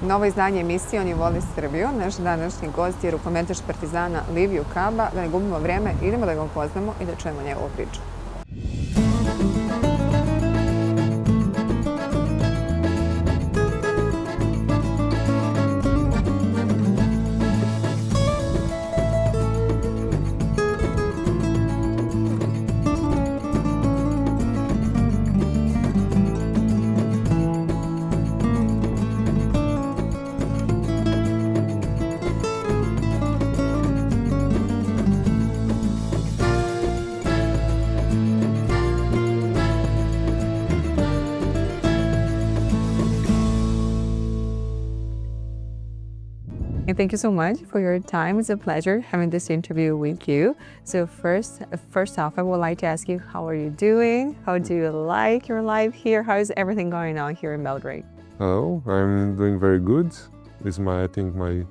Novo izdanje emisije Oni vole Srbiju. Naš današnji gost je rukometaš Partizana Livij Kaba. Da ne gubimo vreme, idemo da ga upoznamo i da čujemo njegovu priču. Thank you so much for your time. It's a pleasure having this interview with you. So first off, I would like to ask you, how are you doing? How do you like your life here? How is everything going on here in Belgrade? Hello, I'm doing very good. This is I think my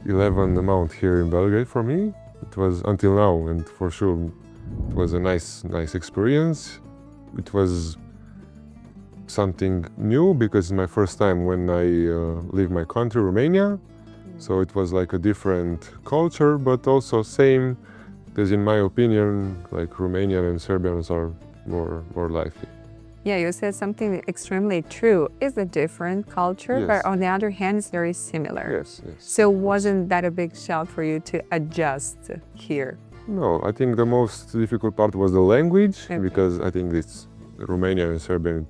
11th month here in Belgrade for me. It was until now, and for sure it was a nice experience. It was something new because it's my first time when I leave my country, Romania. So it was like a different culture, but also same, because in my opinion, like Romanian and Serbians are more lively. Yeah, you said something extremely true. It's a different culture, Yes. but on the other hand, it's very similar. Yes. So wasn't that a big shock for you to adjust here? No, I think the most difficult part was the language, Okay. because I think it's Romanian and Serbian,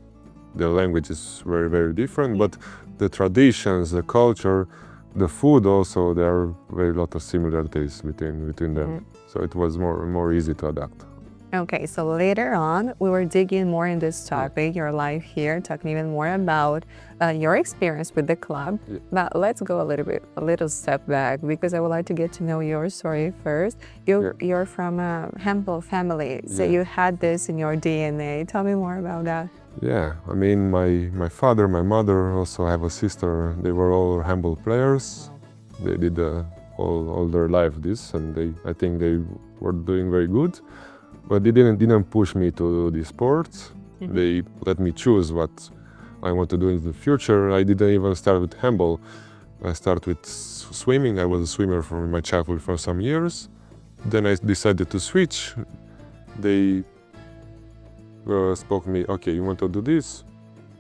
the language is very different, but the traditions, the culture, the food also, there are very lot of similarities between them. So it was more easy to adapt. Okay, so later on, we were digging more in this topic, your life here, talking even more about your experience with the club. Yeah. But let's go a little step back, because I would like to get to know your story first. You're from a humble family, so you had this in your DNA. Tell me more about that. Yeah, I mean, my father, my mother, also have a sister. They were all handball players. They did all their life this, and I think they were doing very good. But they didn't push me to the sports. They let me choose what I want to do in the future. I didn't even start with handball. I started with swimming. I was a swimmer from my childhood for some years. Then I decided to switch. They spoke to me, okay, you want to do this,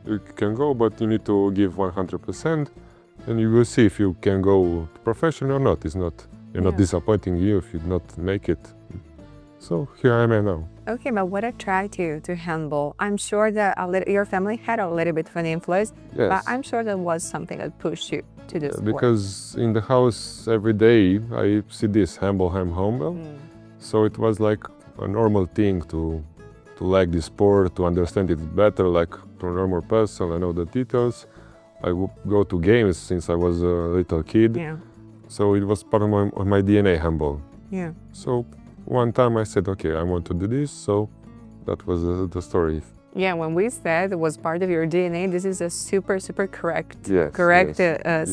you can go, but you need to give 100%, and you will see if you can go professional or not. You're not disappointing you if you not make it. So here I am now. Okay, but what attracted you to handball? I'm sure that your family had a little bit of an influence, Yes. but I'm sure that was something that pushed you to this sport. Because in the house every day I see this handball. So it was like a normal thing to like this sport, to understand it better, like to a normal person. I know the details. I would go to games since I was a little kid. Yeah. So it was part of my DNA, handball. Yeah. So one time I said, okay, I want to do this. So that was the story. Yeah, when we said it was part of your DNA, this is a super correct Yes,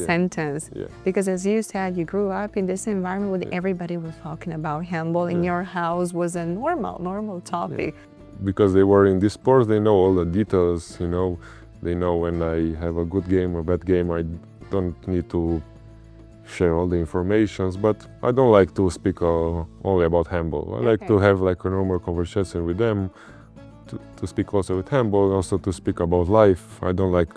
sentence. Yeah. Because as you said, you grew up in this environment where everybody was talking about handball. In your house was a normal topic. Because they were in this sport, they know all the details, you know. They know when I have a good game or bad game. I don't need to share all the informations, but I don't like to speak only about handball. I like to have like a normal conversation with them, to speak also with handball, also to speak about life. I don't like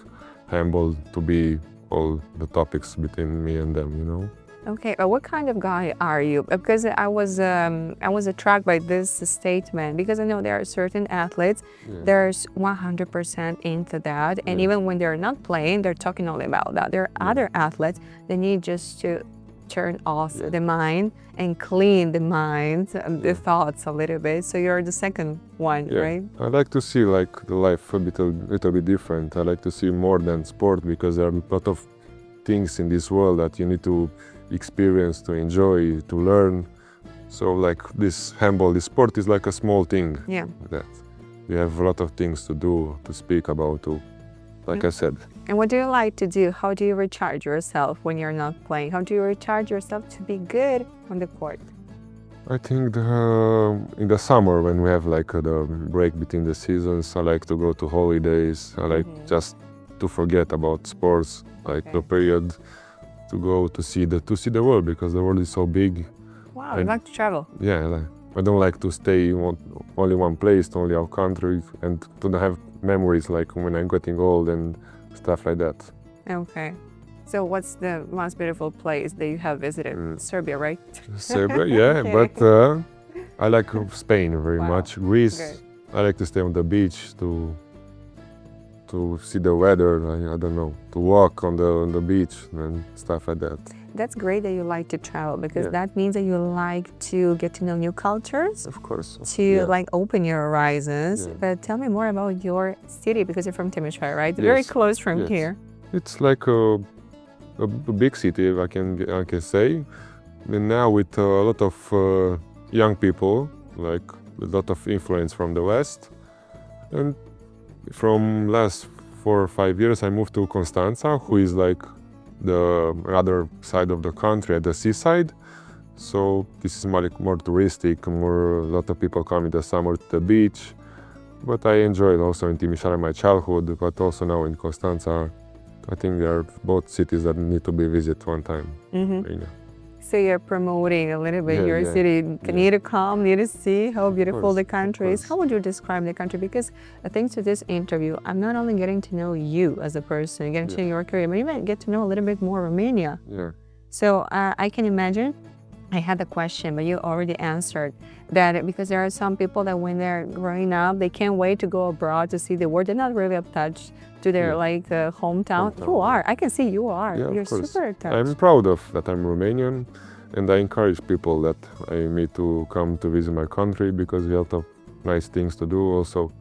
handball to be all the topics between me and them, you know. Okay, but what kind of guy are you? Because I was attracted by this statement, because I know there are certain athletes, there's 100% into that, and even when they're not playing, they're talking only about that. There are other athletes that need just to turn off the mind and clean the mind, the thoughts a little bit. So you're the second one, right? I like to see like the life a little bit different. I like to see more than sport, because there are a lot of things in this world that you need to experience, to enjoy, to learn. So like this handball, this sport is like a small thing. Yeah. That you have a lot of things to do, to speak about, like I said. And what do you like to do? How do you recharge yourself when you're not playing? How do you recharge yourself to be good on the court? I think in the summer, when we have like the break between the seasons, I like to go to holidays. I like just to forget about sports, like the period to go to see the world, because the world is so big. Wow, you like to travel. Yeah, I don't like to stay in only one place, only our country, and to have memories like when I'm getting old and stuff like that. Okay. So what's the most beautiful place that you have visited? Serbia, right? Serbia, yeah, Okay. but I like Spain very much. Greece, Good. I like to stay on the beach to see the weather. I don't know, to walk on the beach and stuff like that. That's great that you like to travel, because Yeah. that means that you like to get to know new cultures, Of course. to Yeah. like open your horizons. Yeah. But tell me more about your city, because you're from Emisija, right? Very Yes. close from Yes. here. It's like a big city, if I can say. And now with a lot of young people, like a lot of influence from the West. And from last 4 or 5 years, I moved to Constanza, who is like the other side of the country, at the seaside. So this is more touristic, a lot of people come in the summer to the beach. But I enjoyed also in Timișoara my childhood, but also now in Constanza. I think they are both cities that need to be visited one time. Yeah. So you're promoting a little bit Yeah, your yeah, city. yeah. Need to come, need to see how beautiful course, the of country is. course. How would you describe the country? Because thanks to this interview, I'm not only getting to know you as a person, getting to know your career, but even get to know a little bit more Romania. Yeah. So I can imagine, I had the question, but you already answered that, because there are some people that when they're growing up, they can't wait to go abroad to see the world. They're not really attached to their hometown. You are. I can see you are. Yeah, You're of course. super attached. I'm proud of that I'm Romanian, and I encourage people that I meet to come to visit my country, because we have a lot of nice things to do. Also,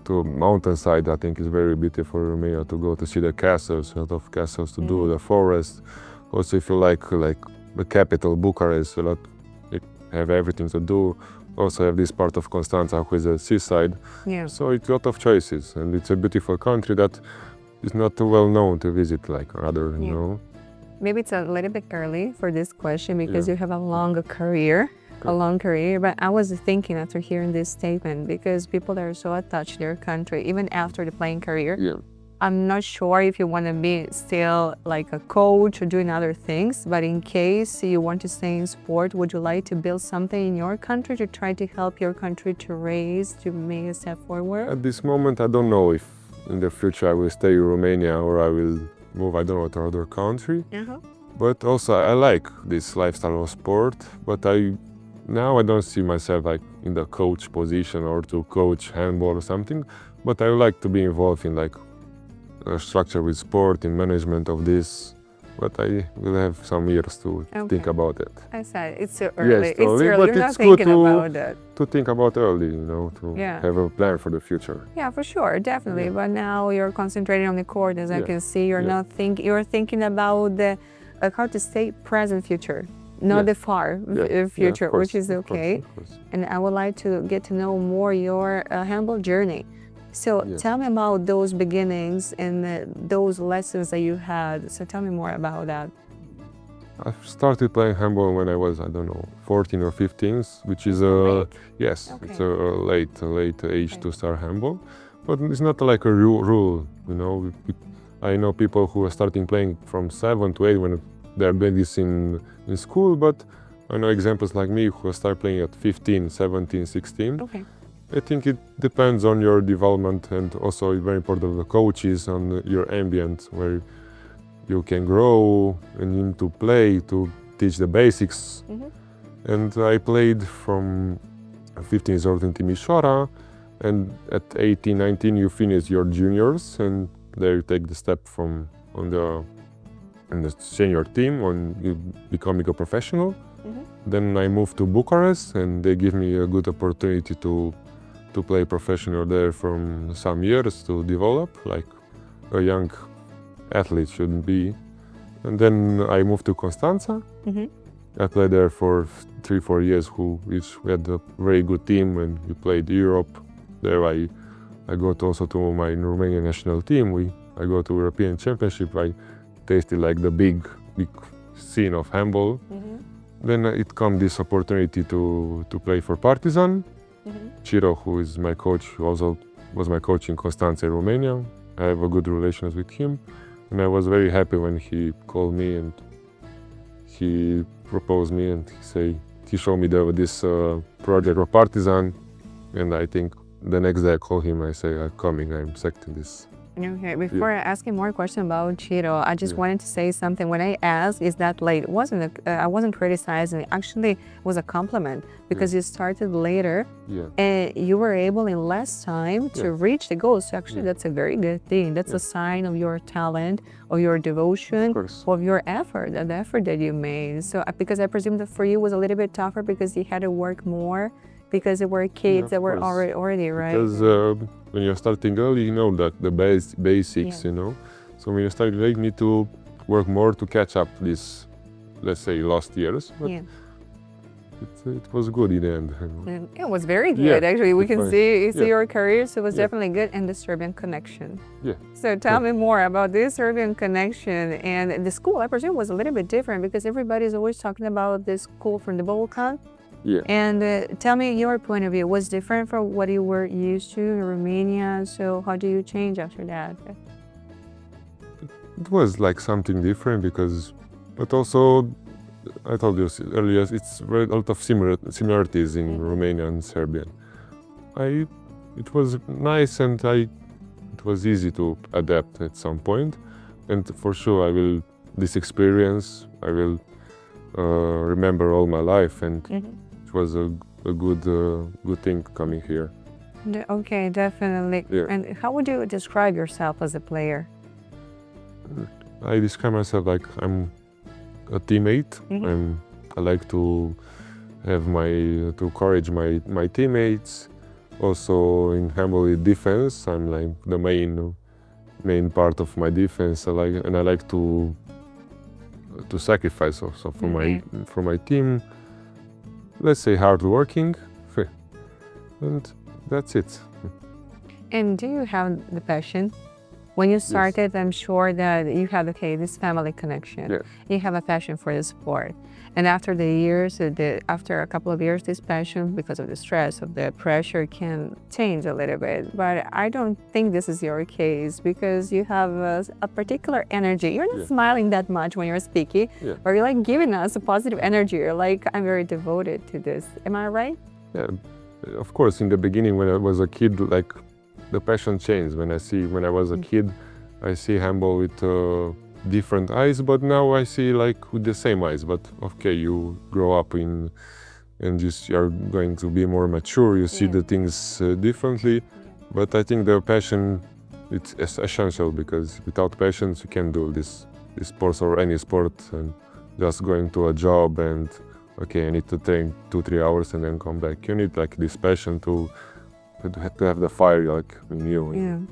to mountainside, I think is very beautiful in Romania, to go to see the castles, a lot of castles to do, the forest. Also, if you like the capital, Bucharest, a lot, you have everything to do. Also have this part of Constanza, who is a seaside. Yeah. So it's a lot of choices, and it's a beautiful country that is not too well known to visit like other, you know. Maybe it's a little bit early for this question, because you have a long career, but I was thinking after hearing this statement, because people that are so attached to their country, even after the playing career, I'm not sure if you want to be still like a coach or doing other things, but in case you want to stay in sport, would you like to build something in your country to try to help your country to make a step forward? At this moment, I don't know if in the future I will stay in Romania or I will move, I don't know, to other country. But also I like this lifestyle of sport, but now I don't see myself like in the coach position or to coach handball or something, but I would like to be involved in like a structure with sport, in management of this, but I will have some years to think about it. I said it's too early. Yes, it's early, early. but You're not it's good thinking about that. to think about early, you know, to have a plan for the future. Yeah, for sure, definitely. But now you're concentrating on the court, as I can see. You're not thinking. You're thinking about the how to stay present future, not the far future, which is okay. Of course. And I would like to get to know more your handball journey. So tell me about those beginnings and those lessons that you had. So tell me more about that. I started playing handball when I was, I don't know, 14 or 15, which is it's a late age to start handball. But it's not like a rule, you know. I know people who are starting playing from 7 to 8 when they're doing this in school, but I know examples like me who start playing at 15, 17, 16. Okay. I think it depends on your development, and also very important the coaches, on your ambient, where you can grow and you need to play to teach the basics. And I played from 15 years old in Timișoara, and at 18, 19 you finish your juniors, and there you take the step from on the senior team, when you becoming a professional. Then I moved to Bucharest, and they give me a good opportunity to play professional there from some years, to develop like a young athlete should be. And then I moved to Constanza. I played there for 3-4 years, which we had a very good team, and we played Europe. There I got also to my Romanian national team. I go to European Championship. I tasted like the big scene of handball. Then it come this opportunity to play for Partizan. Ciro, who is my coach, also was my coach in Constanța, Romania. I have a good relations with him, and I was very happy when he called me and he proposed me, and he showed me this project of Partizan, and I think the next day I call him, I say, I'm coming, I'm selecting this. Okay, before I ask you more questions about Chiro, I just wanted to say something. When I asked, is that late? I wasn't criticizing. Actually, it was a compliment because you started later and you were able in less time to reach the goal. So actually, that's a very good thing. That's a sign of your talent, of your devotion, of your effort, and the effort that you made. So because I presume that for you it was a little bit tougher because you had to work more, because there were kids that were already, right? Because when you're starting early, you know that the basics, you know. So when you start late, you need to work more to catch up these, let's say, lost years. But it was good in the end. You know. It was very good, actually. We can see your career, so it was definitely good. And the Serbian connection. So tell me more about this Serbian connection. And the school, I presume, was a little bit different because everybody's always talking about this school from the Balkan. And tell me your point of view. Was different from what you were used to in Romania? So how do you change after that? It was like something different but also, I told you earlier, it's a lot of similarities in Romania and Serbian. It was nice and it was easy to adapt at some point. And for sure, this experience, I will remember all my life, and it was a good thing coming here. Okay, definitely. And how would you describe yourself as a player? I describe myself like I'm a teammate. I like to have to encourage my teammates. Also in handball defense, I'm like the main part of my defense. I like to sacrifice also for my team. Let's say hardworking, and that's it. And do you have the passion? When you started, I'm sure that you had this family connection. You have a passion for the sport. And after the years, after a couple of years, this passion, because of the stress, of the pressure, can change a little bit. But I don't think this is your case because you have a particular energy. You're not smiling that much when you're speaking, but you're like giving us a positive energy. You're like, I'm very devoted to this. Am I right? Yeah, of course. In the beginning, when I was a kid, like the passion changed. When I was a kid, I see handball with different eyes, but now I see like with the same eyes. But okay, you grow up and you're going to be more mature. You see the things differently. But I think the passion, it's essential, because without passion you can't do this sports or any sport, and just going to a job and okay, I need to train 2-3 hours and then come back. You need like this passion to have the fire like in you.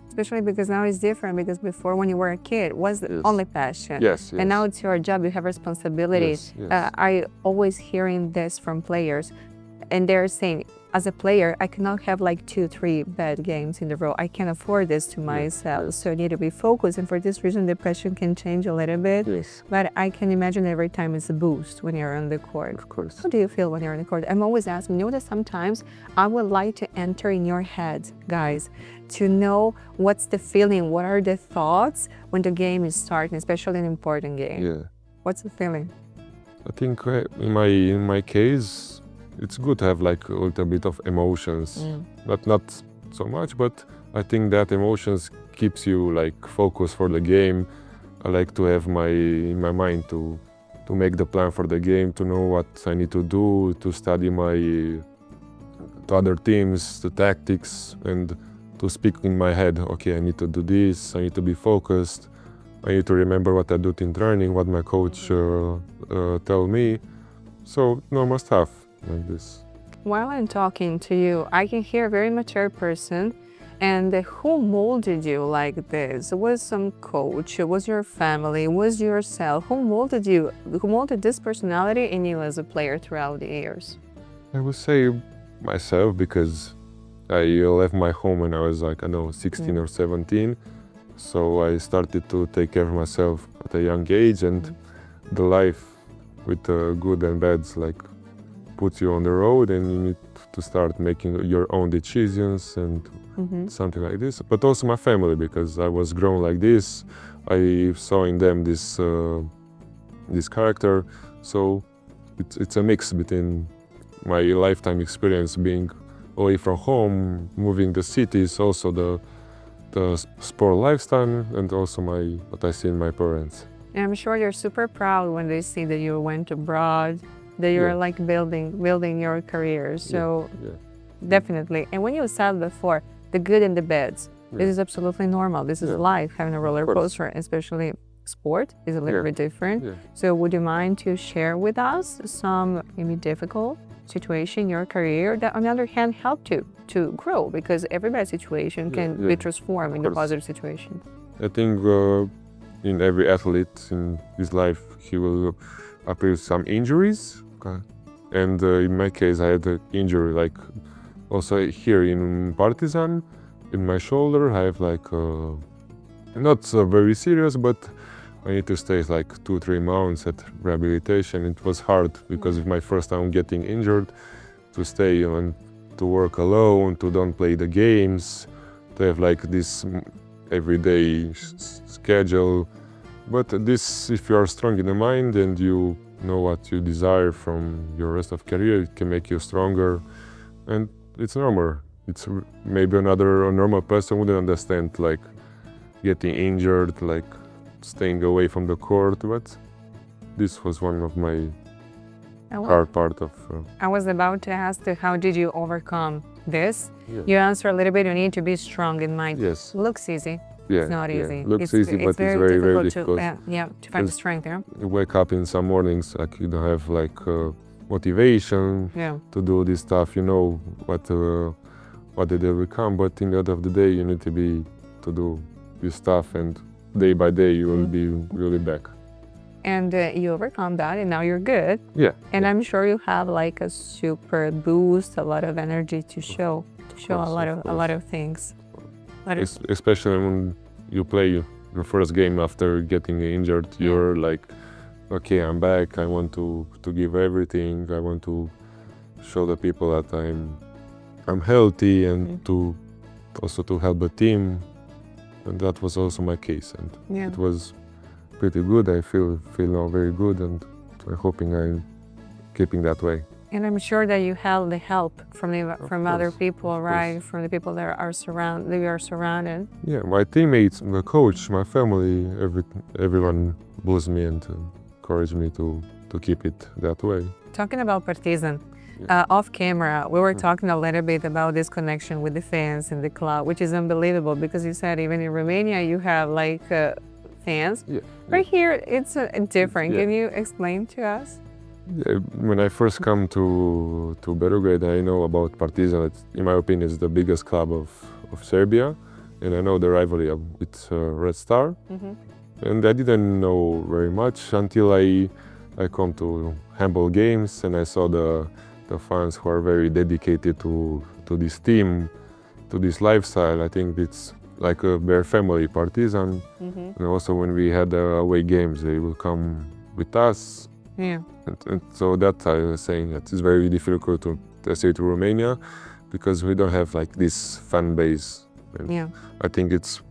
Especially because now it's different, because before when you were a kid it was only passion. And now it's your job, you have responsibilities. I always hearing this from players, and they're saying, as a player, I cannot have like 2-3 bad games in a row. I can't afford this to myself. So I need to be focused. And for this reason, the passion can change a little bit. But I can imagine every time it's a boost when you're on the court. Of course. How do you feel when you're on the court? I'm always asking, you know that sometimes I would like to enter in your head, guys, to know what's the feeling, what are the thoughts when the game is starting, especially an important game. What's the feeling? I think in my case, it's good to have like a little bit of emotions, but not so much, but I think that emotions keeps you like focused for the game. I like to have in my mind to make the plan for the game, to know what I need to do, to study to other teams, the tactics, and to speak in my head, okay, I need to do this, I need to be focused, I need to remember what I do in training, what my coach tell me. So normal stuff like this. While I'm talking to you, I can hear a very mature person. And who molded you like this? Was some coach? Was your family? Was yourself? Who molded you? Who molded this personality in you as a player throughout the years? I would say myself, because I left my home when I was like, I know, 16 or 17. So I started to take care of myself at a young age, and the life with good and bads, like puts you on the road and you need to start making your own decisions and something like this. But also my family, because I was grown like this. I saw in them this character. So it's a mix between my lifetime experience being away from home, moving the cities, also the sport lifestyle, and also what I see in my parents. And I'm sure you're super proud when they see that you went abroad, that you're like building your career. So definitely. And when you said before, the good and the bads, this is absolutely normal. This is life, having a roller coaster, especially sport is a little bit different. So would you mind to share with us some maybe difficult situation in your career that on the other hand helped you to grow, because every bad situation can be transformed into a positive situation? I think in every athlete in his life he will appear some injuries, and in my case I had an injury like also here in Partizan in my shoulder. I have like not very serious, but I need to stay like 2-3 months at rehabilitation. It was hard because it's my first time getting injured, to stay and to work alone, to don't play the games, to have like this everyday schedule. But this, if you are strong in the mind and you know what you desire from your rest of career, it can make you stronger. And it's normal. It's maybe a normal person wouldn't understand like getting injured, like staying away from the court, but this was one of my hard part of... I was about to ask you, how did you overcome this? You answer a little bit, you need to be strong in mind. Yes. Looks easy. Yeah, it's not easy. Looks easy, but it's very, very difficult. To find the strength there. You wake up in some mornings, like you don't have like motivation to do this stuff. You know what they will come, but in the end of the day, you need to do this stuff, and day by day you will be really back. And you overcome that, and now you're good. And I'm sure you have like a super boost, a lot of energy to show a lot of things. Especially when you play your first game after getting injured, you're like, okay, I'm back. I want to give everything. I want to show the people that I'm healthy, and to also to help the team. And that was also my case, and it was pretty good. I feel now very good, and I'm hoping I'm keeping that way. And I'm sure that you had the help from other people, right? From the people that are surrounded. Yeah, my teammates, the coach, my family, everyone boosts me and encouraged me to keep it that way. Talking about Partizan, off camera, we were talking a little bit about this connection with the fans in the club, which is unbelievable, because you said even in Romania you have like fans. Right here it's different. Can you explain to us? When I first come to Belgrade, I know about Partizan. In my opinion, it's the biggest club of Serbia, and I know the rivalry with Red Star. And I didn't know very much until I come to handball games, and I saw the fans who are very dedicated to this team, to this lifestyle. I think it's like their family, Partizan. And also when we had away games, they will come with us. And so that I was saying that it's very difficult to stay to Romania, because we don't have like this fan base. And I think it's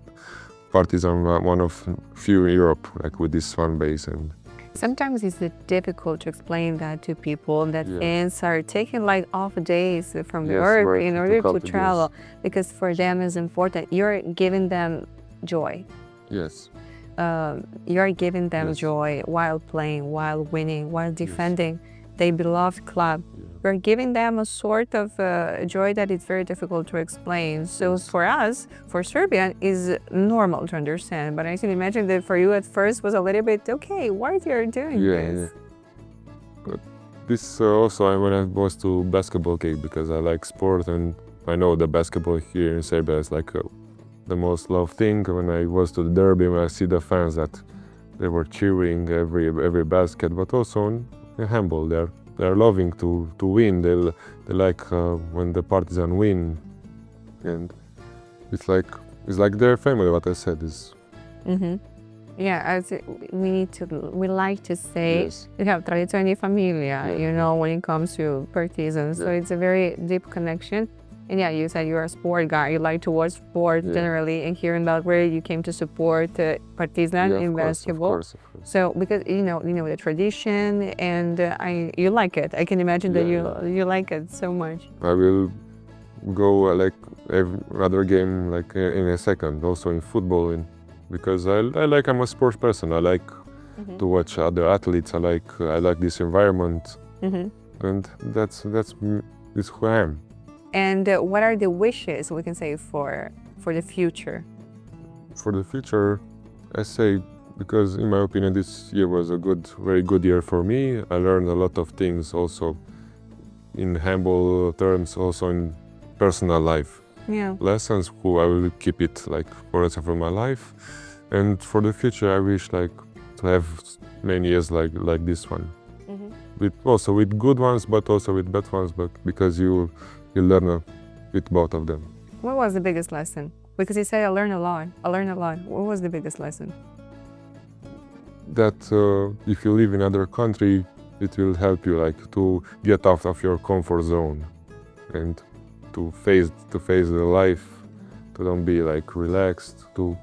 Partizan one of few in Europe like with this fan base. And sometimes it's difficult to explain that to people, that fans are taking like off days from work in order to travel, because for them it's important. You're giving them joy. You're giving them joy while playing, while winning, while defending their beloved club. We're giving them a sort of joy that is very difficult to explain. So for us, for Serbian, is normal to understand. But I can imagine that for you at first was a little bit, okay, why are you doing this? But this also when I was to basketball game, because I like sport, and I know the basketball here in Serbia is like the most loved thing. When I was to the derby, when I see the fans that they were cheering every basket, but also in handball, they're loving to win. They like when the Partizan win, and it's like their family. What I said is Yeah, we like to say Yes. you have tradizione di famiglia, Yeah. you know, when it comes to partisans. So Yeah. it's a very deep connection. And yeah, you said you're a sport guy. You like to watch sports Yeah. generally. And here in Belgrade, you came to support Partizan Yeah, in of course, basketball. of course, of course. So because you know the tradition, and you like it. I can imagine that Yeah, you like it so much. I will go like every other game like in a second. Also in football, because I'm a sports person. I like to watch other athletes. I like this environment, and that's who I am. And what are the wishes we can say for the future? For the future, I say, because in my opinion this year was a very good year for me. I learned a lot of things also in handball terms, also in personal life. Yeah. Lessons who I will keep it like for the rest of my life. And for the future I wish like to have many years like this one. With good ones but also with bad ones, but because you learn with both of them. What was the biggest lesson? Because you say I learned a lot. What was the biggest lesson? That if you live in another country, it will help you like to get out of your comfort zone and to face the life, to don't be like relaxed, to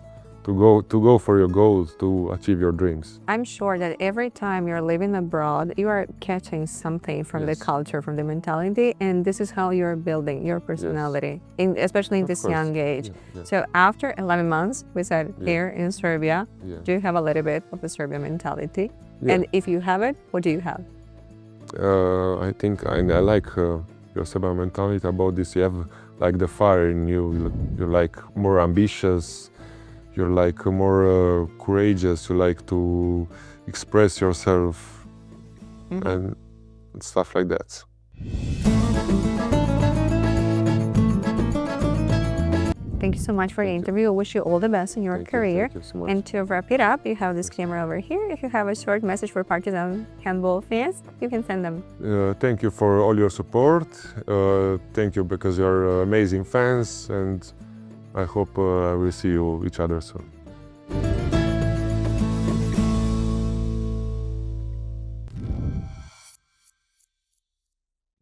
go for your goals, to achieve your dreams. I'm sure that every time you're living abroad, you are catching something from the Yes. culture, from the mentality, and this is how you're building your personality, especially in Of this course. young age. Yeah. So after 11 months, we said Yeah. here in Serbia, Yeah. do you have a little bit of the Serbian mentality? Yeah. And if you have it, what do you have? I think I like your Serbian mentality about this. You have like the fire in you. You're like more ambitious. You're like more courageous. You like to express yourself and stuff like that. Thank you so much for the interview. I wish you all the best in your Thank you, career. thank you so much. And to wrap it up, you have this camera over here. If you have a short message for Partizan handball fans, you can send them. Thank you for all your support. Thank you because you're amazing fans, and I hope I will see each other soon.